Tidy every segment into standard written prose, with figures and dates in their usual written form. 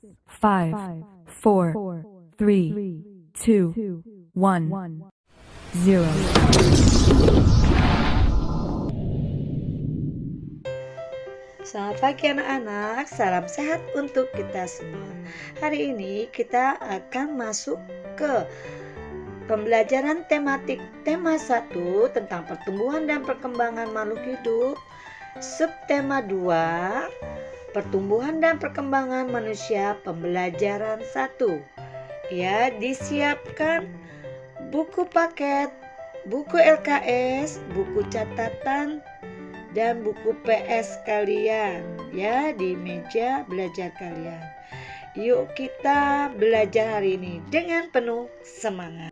5, 4, 3, 2, 1, 0. Selamat pagi anak-anak, salam sehat untuk kita semua. Hari ini kita akan masuk ke pembelajaran tematik tema 1 tentang pertumbuhan dan perkembangan makhluk hidup. Subtema 2, pertumbuhan dan perkembangan manusia, pembelajaran 1. Ya, disiapkan buku paket, buku LKS, buku catatan, dan buku PS kalian ya di meja belajar kalian. Yuk kita belajar hari ini dengan penuh semangat.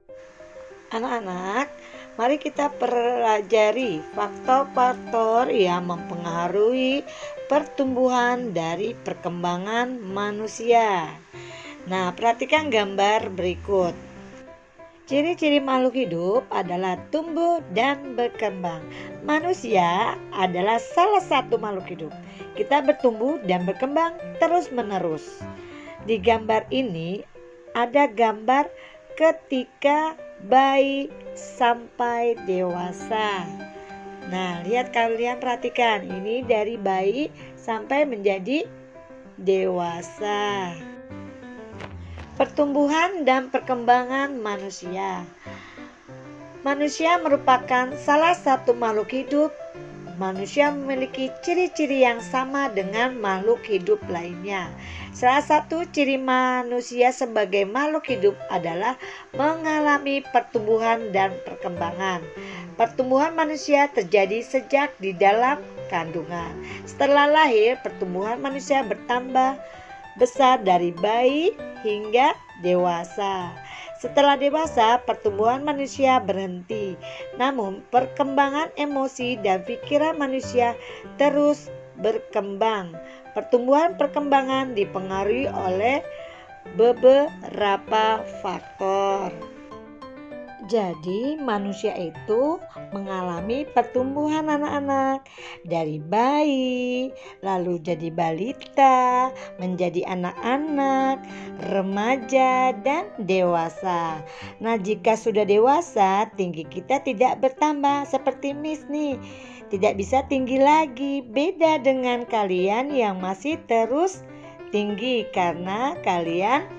Anak-anak, mari kita pelajari faktor-faktor yang mempengaruhi pertumbuhan dari perkembangan manusia. Nah, perhatikan gambar berikut. Ciri-ciri makhluk hidup adalah tumbuh dan berkembang. Manusia adalah salah satu makhluk hidup. Kita bertumbuh dan berkembang terus-menerus. Di gambar ini ada gambar ketika bayi sampai dewasa. Nah, lihat kalian perhatikan. Ini dari bayi sampai menjadi dewasa. Pertumbuhan dan perkembangan manusia. Manusia merupakan salah satu makhluk hidup. Manusia memiliki ciri-ciri yang sama dengan makhluk hidup lainnya. Salah satu ciri manusia sebagai makhluk hidup adalah mengalami pertumbuhan dan perkembangan. Pertumbuhan manusia terjadi sejak di dalam kandungan. Setelah lahir, pertumbuhan manusia bertambah besar dari bayi hingga dewasa. Setelah dewasa, pertumbuhan manusia berhenti. Namun, perkembangan emosi dan pikiran manusia terus berkembang. Pertumbuhan perkembangan dipengaruhi oleh beberapa faktor. Jadi manusia itu mengalami pertumbuhan anak-anak dari bayi, lalu jadi balita, menjadi anak-anak, remaja, dan dewasa. Nah, jika sudah dewasa, tinggi kita tidak bertambah seperti Miss nih. Tidak bisa tinggi lagi, beda dengan kalian yang masih terus tinggi karena kalian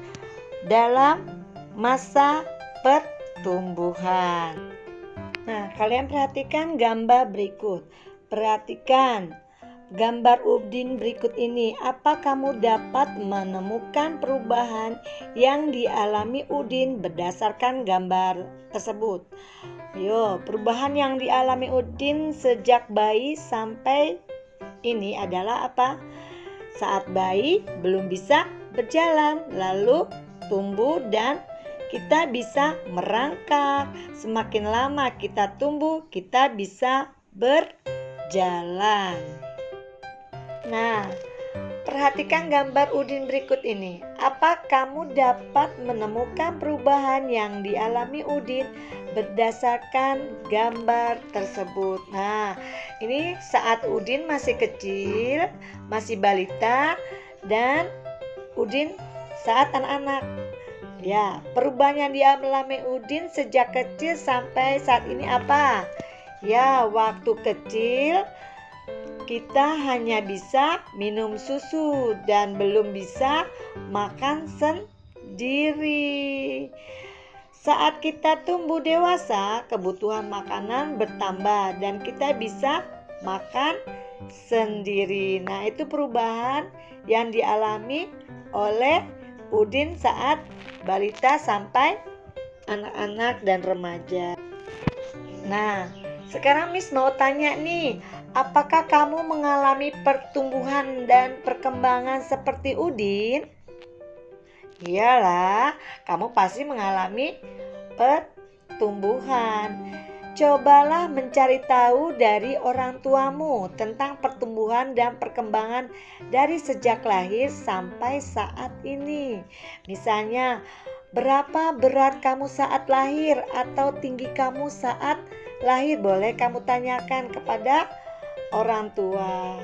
dalam masa pertumbuhan. Nah, kalian perhatikan gambar berikut. Perhatikan gambar Udin berikut ini. Apa kamu dapat menemukan perubahan yang dialami Udin berdasarkan gambar tersebut? Ayo, perubahan yang dialami Udin sejak bayi sampai ini adalah apa? Saat bayi belum bisa berjalan, lalu tumbuh dan kita bisa merangkak. Semakin lama kita tumbuh, kita bisa berjalan. Nah, perhatikan gambar Udin berikut ini. Apa kamu dapat menemukan perubahan yang dialami Udin berdasarkan gambar tersebut? Nah, ini saat Udin masih kecil, masih balita, dan Udin saat anak-anak. Ya, perubahan yang dialami Udin sejak kecil sampai saat ini apa? Ya, waktu kecil kita hanya bisa minum susu dan belum bisa makan sendiri. Saat kita tumbuh dewasa, kebutuhan makanan bertambah dan kita bisa makan sendiri. Nah, itu perubahan yang dialami oleh Udin saat balita sampai anak-anak dan remaja. Nah, sekarang Miss mau tanya nih, apakah kamu mengalami pertumbuhan dan perkembangan seperti Udin? Iyalah, kamu pasti mengalami pertumbuhan. Cobalah mencari tahu dari orang tuamu tentang pertumbuhan dan perkembangan dari sejak lahir sampai saat ini. Misalnya, berapa berat kamu saat lahir atau tinggi kamu saat lahir? Boleh kamu tanyakan kepada orang tua.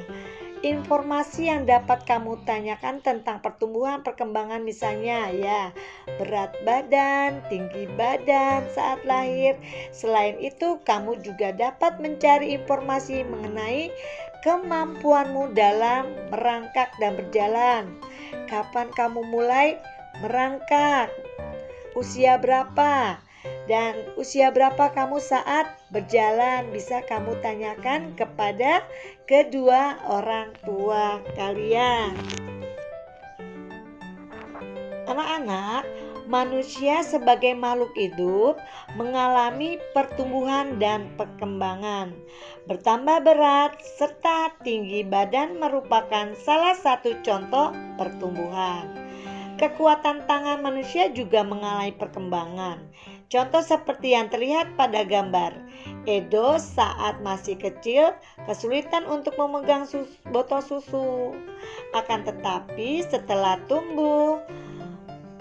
Informasi yang dapat kamu tanyakan tentang pertumbuhan perkembangan misalnya ya, berat badan, tinggi badan saat lahir. Selain itu, kamu juga dapat mencari informasi mengenai kemampuanmu dalam merangkak dan berjalan. Kapan kamu mulai merangkak? Usia berapa? Dan usia berapa kamu saat berjalan bisa kamu tanyakan kepada kedua orang tua kalian. Anak-anak, manusia sebagai makhluk hidup mengalami pertumbuhan dan perkembangan. Bertambah berat serta tinggi badan merupakan salah satu contoh pertumbuhan. Kekuatan tangan manusia juga mengalami perkembangan. Contoh seperti yang terlihat pada gambar. Edo saat masih kecil kesulitan untuk memegang botol susu. Akan tetapi setelah tumbuh,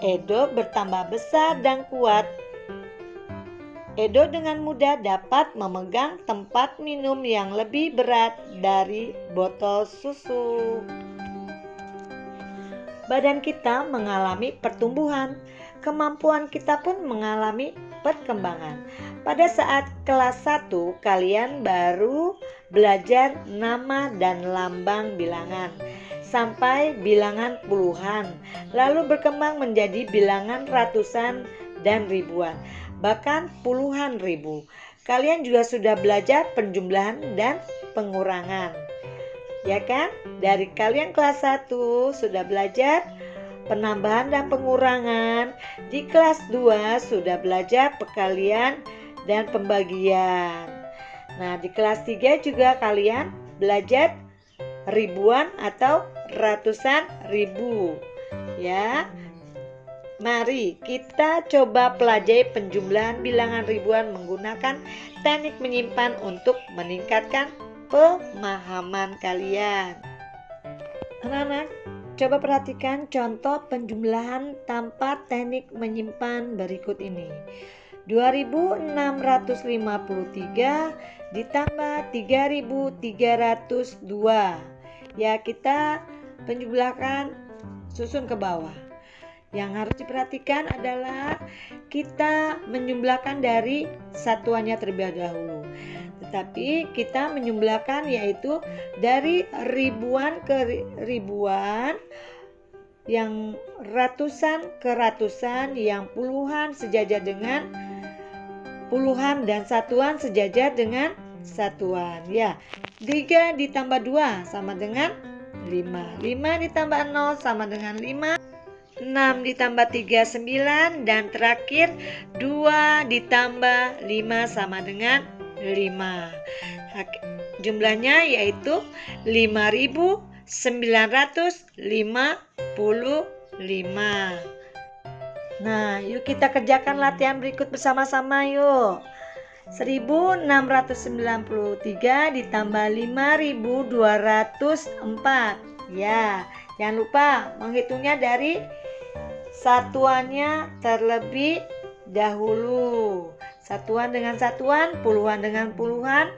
Edo bertambah besar dan kuat. Edo dengan mudah dapat memegang tempat minum yang lebih berat dari botol susu. Badan kita mengalami pertumbuhan, kemampuan kita pun mengalami perkembangan. Pada saat kelas 1, kalian baru belajar nama dan lambang bilangan sampai bilangan puluhan, lalu berkembang menjadi bilangan ratusan dan ribuan, bahkan puluhan ribu. Kalian juga sudah belajar penjumlahan dan pengurangan. Ya kan? Dari kalian kelas 1 sudah belajar penambahan dan pengurangan. Di kelas 2 sudah belajar perkalian dan pembagian. Nah, di kelas 3 juga kalian belajar ribuan atau ratusan ribu. Ya. Mari kita coba pelajari penjumlahan bilangan ribuan menggunakan teknik menyimpan untuk meningkatkan pemahaman kalian. Anak-anak, coba perhatikan contoh penjumlahan tanpa teknik menyimpan berikut ini. 2653 ditambah 3302. Ya, kita penjumlahkan susun ke bawah. Yang harus diperhatikan adalah kita menjumlahkan dari satuannya terlebih dahulu. Tetapi kita menjumlahkan yaitu dari ribuan ke ribuan, yang ratusan ke ratusan, yang puluhan sejajar dengan puluhan, dan satuan sejajar dengan satuan. Ya, 3 ditambah 2 sama dengan 5. 5 ditambah 0 sama dengan 5. 6 ditambah 3, 9. Dan terakhir 2 ditambah 5 sama dengan 5. Jumlahnya yaitu 5.955. Nah, yuk kita kerjakan latihan berikut bersama-sama yuk. 1693 ditambah 5204. Ya, jangan lupa menghitungnya dari satuannya terlebih dahulu. Satuan dengan satuan, puluhan dengan puluhan,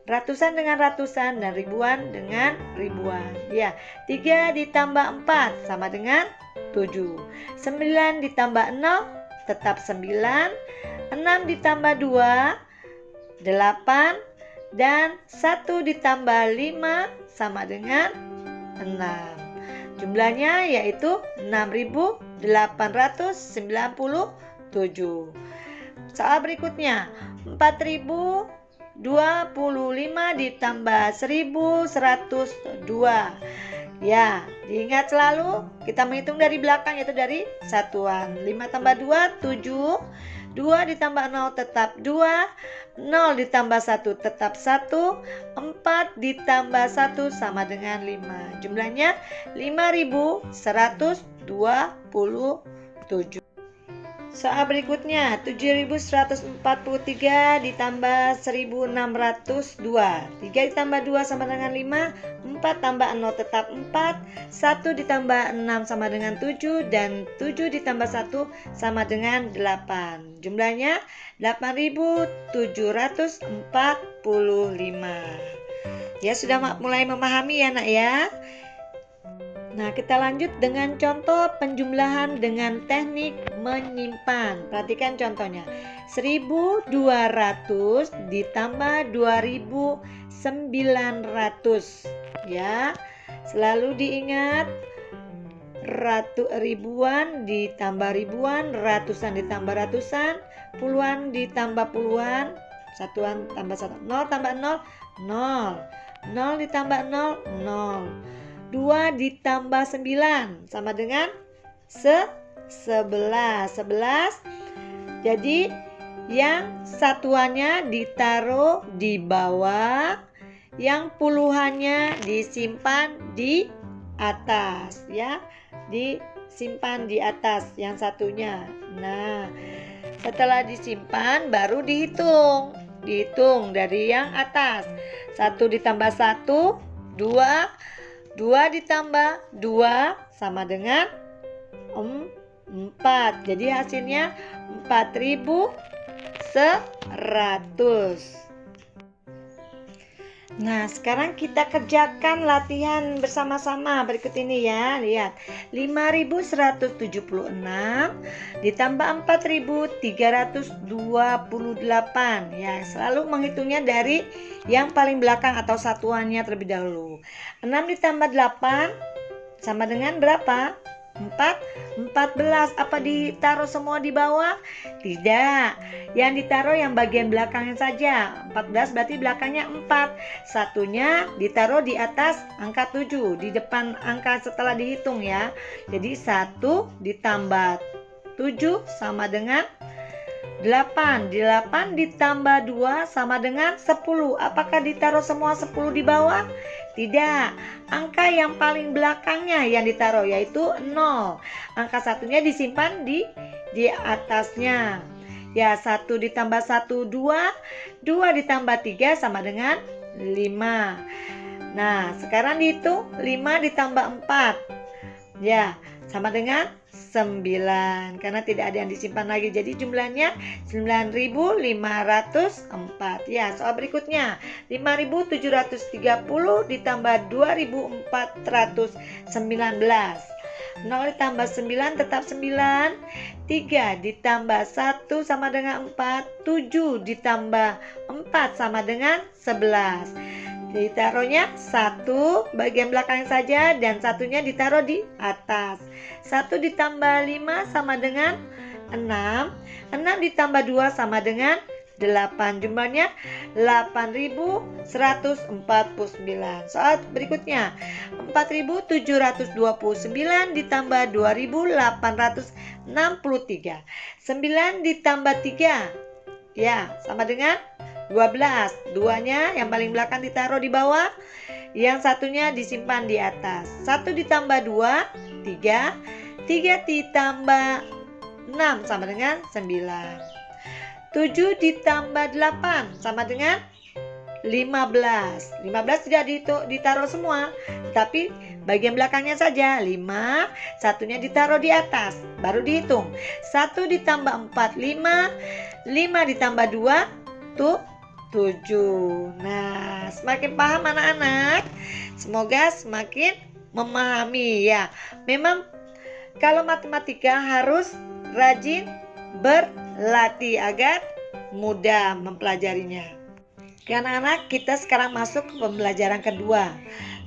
ratusan dengan ratusan, dan ribuan dengan ribuan. Ya, 3 ditambah 4 sama dengan 7. 9 ditambah 0 tetap 9. 6 ditambah 2, 8. Dan 1 ditambah 5 sama dengan 6. Jumlahnya yaitu 6.897. Soal berikutnya, 4.025 ditambah 1.102. Ya, diingat selalu kita menghitung dari belakang, yaitu dari satuan. 5 tambah 2, 7. 2 ditambah 0 tetap 2. 0 ditambah 1 tetap 1. 4 ditambah 1 sama dengan 5. Jumlahnya 5.127. Soal berikutnya, 7.143 ditambah 1.602. 3 ditambah 2 sama dengan 5. 4 tambah 0 tetap 4. 1 ditambah 6 sama dengan 7. Dan 7 ditambah 1 sama dengan 8. Jumlahnya 8.745. Ya, sudah mulai memahami ya nak ya. Nah, kita lanjut dengan contoh penjumlahan dengan teknik menyimpan. Perhatikan contohnya. 1200 ditambah 2900. Ya, selalu diingat ribuan ditambah ribuan, ratusan ditambah ratusan, puluhan ditambah puluhan, satuan tambah satu, nol tambah nol, nol, nol ditambah nol, nol, 2 ditambah 9 sama dengan 11. Jadi yang satuannya ditaruh di bawah, yang puluhannya disimpan di atas ya, disimpan di atas yang satunya. Nah, setelah disimpan baru dihitung dari yang atas. 1 ditambah 1 2, 2 ditambah 2 sama dengan 4. Jadi hasilnya 4100. Nah, sekarang kita kerjakan latihan bersama-sama berikut ini ya. Lihat, 5176 ditambah 4328. Ya, selalu menghitungnya dari yang paling belakang atau satuannya terlebih dahulu. 6 ditambah 8 sama dengan berapa? 14. Apa ditaruh semua di bawah? Tidak. Yang ditaruh yang bagian belakangnya saja. 14 berarti belakangnya 4. Satunya ditaruh di atas angka 7, di depan angka setelah dihitung ya. Jadi 1 ditambah 7 sama dengan 8. 8 ditambah 2 sama dengan 10. Apakah ditaruh semua 10 di bawah? Tidak. Angka yang paling belakangnya yang ditaruh yaitu 0. Angka satunya disimpan di atasnya. Ya, 1 ditambah 1 2, 2 ditambah 3 sama dengan 5. Nah, sekarang dihitung 5 ditambah 4. Ya, sama dengan 9 karena tidak ada yang disimpan lagi. Jadi jumlahnya 9504. Ya, soal berikutnya 5730 ditambah 2419. 0 ditambah 9 tetap 9. 3 ditambah 1 sama dengan 4. 7 ditambah 4 sama dengan 11. Ditaruhnya 1 bagian belakang saja dan satunya ditaruh di atas. 1 ditambah 5 sama dengan 6. 6 ditambah 2 sama dengan 8. Jumlahnya 8149. Soal berikutnya 4729 ditambah 2863. 9 ditambah 3 ya sama dengan 12. 2-nya yang paling belakang ditaruh di bawah, yang satunya disimpan di atas. 1 ditambah 2 3. 3 ditambah 6 sama dengan 9. 7 ditambah 8 sama dengan 15. 15 tidak ditaruh semua, tapi bagian belakangnya saja. 5, satunya ditaruh di atas, baru dihitung. 1 ditambah 4 5. 5 ditambah 2 tuh 7. Nah, semakin paham anak-anak, semoga semakin memahami ya. Memang kalau matematika harus rajin berlatih agar mudah mempelajarinya. Oke anak-anak, kita sekarang masuk ke pembelajaran kedua.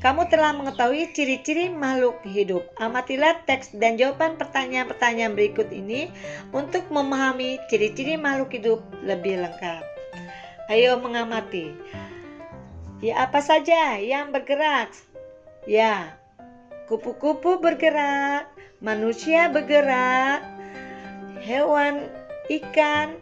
Kamu telah mengetahui ciri-ciri makhluk hidup. Amatilah teks dan jawaban pertanyaan-pertanyaan berikut ini untuk memahami ciri-ciri makhluk hidup lebih lengkap. Ayo mengamati. Ya, apa saja yang bergerak? Ya, kupu-kupu bergerak, manusia bergerak, hewan, ikan,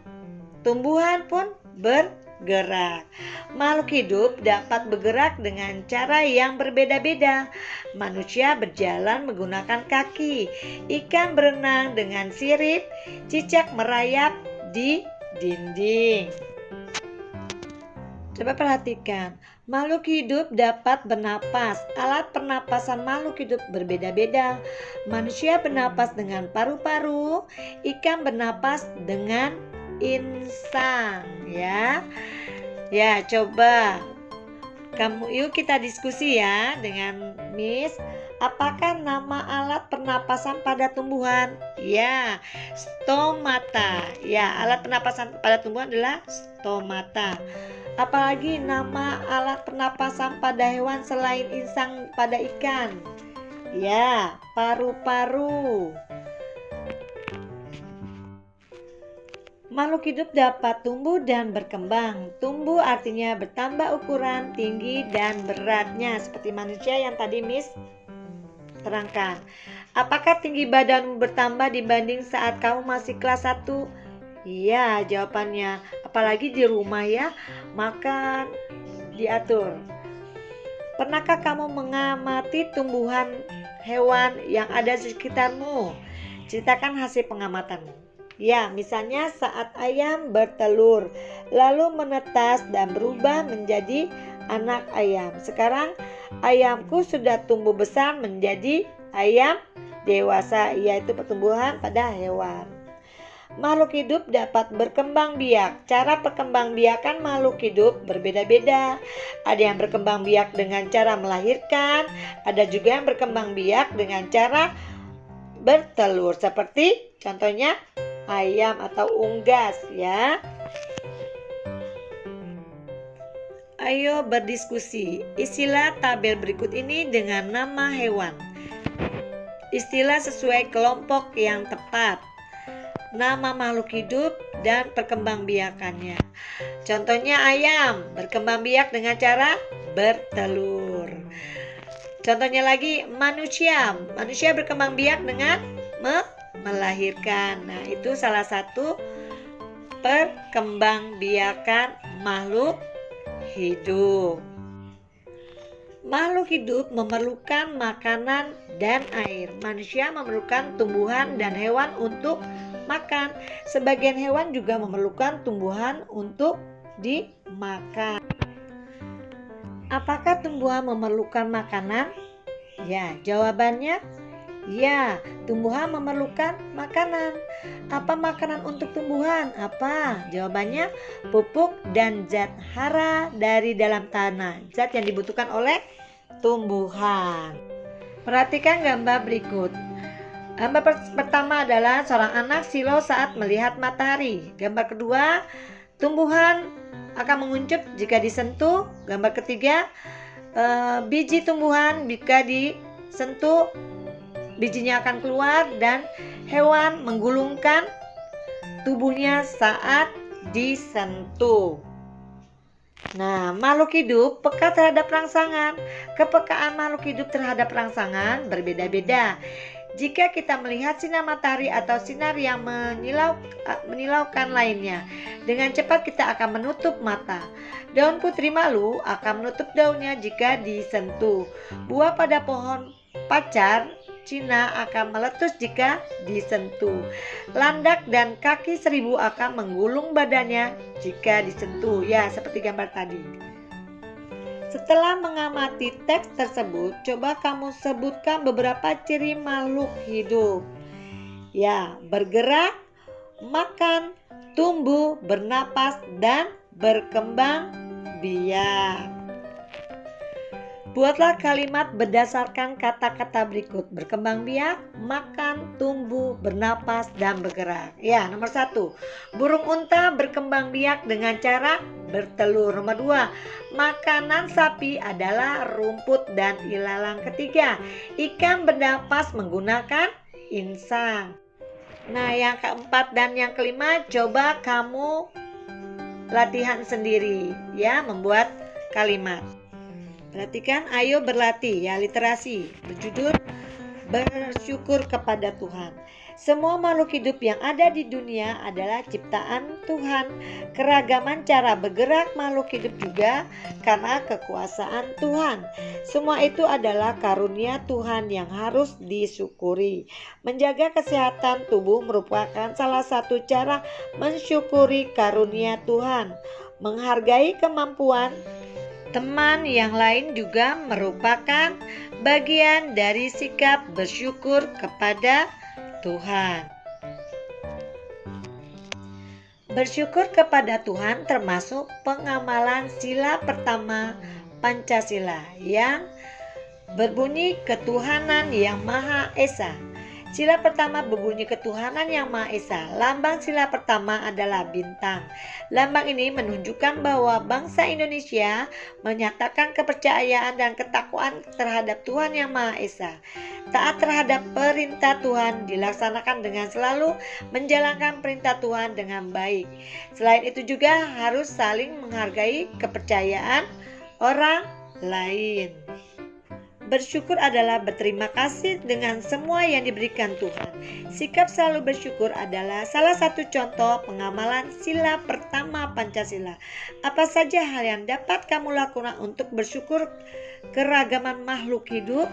tumbuhan pun bergerak. Makhluk hidup dapat bergerak dengan cara yang berbeda-beda. Manusia berjalan menggunakan kaki, ikan berenang dengan sirip, cicak merayap di dinding. Coba perhatikan, makhluk hidup dapat bernapas. Alat pernapasan makhluk hidup berbeda-beda. Manusia bernapas dengan paru-paru, ikan bernapas dengan insang, ya. Ya, coba Yuk kita diskusi ya dengan Miss. Apakah nama alat pernapasan pada tumbuhan? Ya, stomata. Ya, alat pernapasan pada tumbuhan adalah stomata. Apalagi nama alat pernapasan pada hewan selain insang pada ikan? Ya, paru-paru. Makhluk hidup dapat tumbuh dan berkembang. Tumbuh artinya bertambah ukuran, tinggi, dan beratnya seperti manusia yang tadi Miss terangkan. Apakah tinggi badanmu bertambah dibanding saat kamu masih kelas 1? Iya, jawabannya. Apalagi di rumah ya, makan diatur. Pernahkah kamu mengamati tumbuhan hewan yang ada di sekitarmu? Ceritakan hasil pengamatanmu. Ya, misalnya saat ayam bertelur, lalu menetas dan berubah menjadi anak ayam. Sekarang ayamku sudah tumbuh besar menjadi ayam dewasa, yaitu pertumbuhan pada hewan. Makhluk hidup dapat berkembang biak. Cara perkembangbiakan makhluk hidup berbeda-beda. Ada yang berkembang biak dengan cara melahirkan, ada juga yang berkembang biak dengan cara bertelur, seperti contohnya ayam atau unggas ya. Ayo berdiskusi. Istilah tabel berikut ini dengan nama hewan. Istilah sesuai kelompok yang tepat. Nama makhluk hidup dan perkembangbiakannya. Contohnya ayam berkembang biak dengan cara bertelur. Contohnya lagi manusia. Manusia berkembang biak dengan melahirkan. Nah, itu salah satu perkembangbiakan makhluk hidup. Makhluk hidup memerlukan makanan dan air. Manusia memerlukan tumbuhan dan hewan untuk makan. Sebagian hewan juga memerlukan tumbuhan untuk dimakan. Apakah tumbuhan memerlukan makanan? Ya, jawabannya ya, tumbuhan memerlukan makanan. Apa makanan untuk tumbuhan? Apa? Jawabannya pupuk dan zat hara dari dalam tanah. Zat yang dibutuhkan oleh tumbuhan. Perhatikan gambar berikut. Gambar pertama adalah seorang anak silau saat melihat matahari. Gambar kedua, tumbuhan akan menguncup jika disentuh. Gambar ketiga, biji tumbuhan jika disentuh bijinya akan keluar, dan hewan menggulungkan tubuhnya saat disentuh. Nah, makhluk hidup peka terhadap rangsangan. Kepekaan makhluk hidup terhadap rangsangan berbeda-beda. Jika kita melihat sinar matahari atau sinar yang menyilaukan lainnya, dengan cepat kita akan menutup mata. Daun putri malu akan menutup daunnya jika disentuh. Buah pada pohon pacar Cina akan meletus jika disentuh. Landak dan kaki seribu akan menggulung badannya jika disentuh. Ya, seperti gambar tadi. Setelah mengamati teks tersebut, coba kamu sebutkan beberapa ciri makhluk hidup. Ya, bergerak, makan, tumbuh, bernapas, dan berkembang biak. Buatlah kalimat berdasarkan kata-kata berikut. Berkembang biak, makan, tumbuh, bernapas, dan bergerak. Ya, nomor 1. Burung unta berkembang biak dengan cara bertelur. Nomor 2. Makanan sapi adalah rumput dan ilalang. Ketiga, ikan bernapas menggunakan insang. Nah, yang keempat dan yang kelima, coba kamu latihan sendiri ya, membuat kalimat. Perhatikan, ayo berlatih ya, literasi. Berjudul bersyukur kepada Tuhan. Semua makhluk hidup yang ada di dunia adalah ciptaan Tuhan. Keragaman cara bergerak makhluk hidup juga karena kekuasaan Tuhan. Semua itu adalah karunia Tuhan yang harus disyukuri. Menjaga kesehatan tubuh merupakan salah satu cara mensyukuri karunia Tuhan. Menghargai kemampuan teman yang lain juga merupakan bagian dari sikap bersyukur kepada Tuhan. Bersyukur kepada Tuhan termasuk pengamalan sila pertama Pancasila yang berbunyi ketuhanan yang Maha Esa. Sila pertama berbunyi ketuhanan yang Maha Esa. Lambang sila pertama adalah bintang. Lambang ini menunjukkan bahwa bangsa Indonesia menyatakan kepercayaan dan ketakwaan terhadap Tuhan yang Maha Esa. Taat terhadap perintah Tuhan dilaksanakan dengan selalu menjalankan perintah Tuhan dengan baik. Selain itu juga harus saling menghargai kepercayaan orang lain. Bersyukur adalah berterima kasih dengan semua yang diberikan Tuhan. Sikap selalu bersyukur adalah salah satu contoh pengamalan sila pertama Pancasila. Apa saja hal yang dapat kamu lakukan untuk bersyukur keragaman makhluk hidup?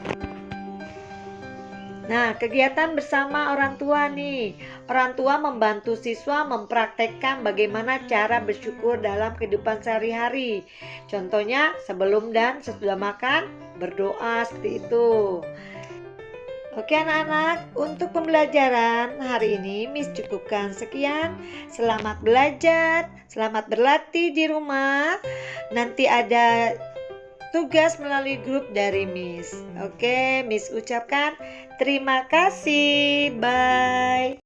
Nah, kegiatan bersama orang tua nih. Orang tua membantu siswa mempraktekkan bagaimana cara bersyukur dalam kehidupan sehari-hari. Contohnya sebelum dan sesudah makan, berdoa seperti itu. Oke anak-anak, untuk pembelajaran hari ini Miss cukupkan sekian. Selamat belajar, selamat berlatih di rumah. Nanti ada tugas melalui grup dari Miss. Oke, Miss ucapkan terima kasih. Bye.